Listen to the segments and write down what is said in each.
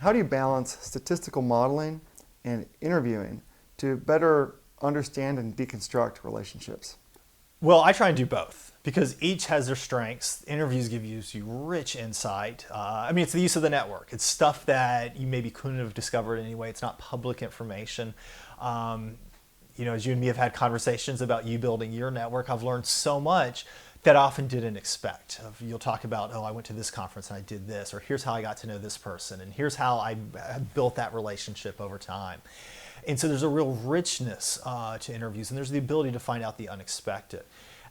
How do you balance statistical modeling and interviewing to better understand and deconstruct relationships? Well, I try and do both because each has their strengths. Interviews give you rich insight. It's the use of the network. It's stuff that you maybe couldn't have discovered anyway. It's not public information. As you and me have had conversations about you building your network, I've learned so much that I often didn't expect. You'll talk about, oh, I went to this conference and I did this, or here's how I got to know this person, and here's how I built that relationship over time. And so there's a real richness to interviews, and there's the ability to find out the unexpected.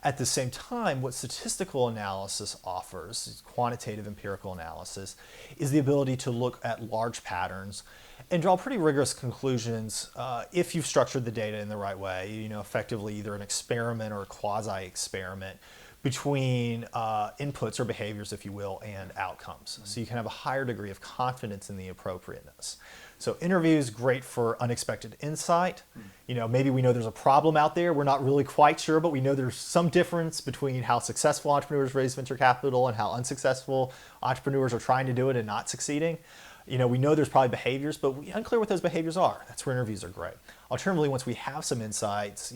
At the same time, what statistical analysis offers, quantitative empirical analysis, is the ability to look at large patterns and draw pretty rigorous conclusions if you've structured the data in the right way, effectively either an experiment or a quasi-experiment between inputs or behaviors, if you will, and outcomes. So you can have a higher degree of confidence in the appropriateness. So interviews, great for unexpected insight. Maybe we know there's a problem out there. We're not really quite sure, but we know there's some difference between how successful entrepreneurs raise venture capital and how unsuccessful entrepreneurs are trying to do it and not succeeding. We know there's probably behaviors, but we're unclear what those behaviors are. That's where interviews are great. Alternatively, once we have some insights,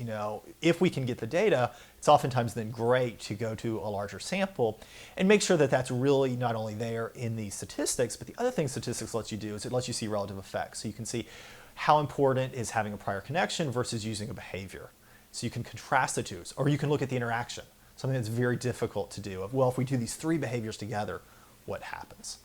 if we can get the data, it's oftentimes then great to go to a larger sample and make sure that that's really not only there in the statistics, but the other thing statistics lets you do is it lets you see relative effects. So you can see how important is having a prior connection versus using a behavior. So you can contrast the two, or you can look at the interaction, something that's very difficult to do. Well, if we do these three behaviors together, what happens?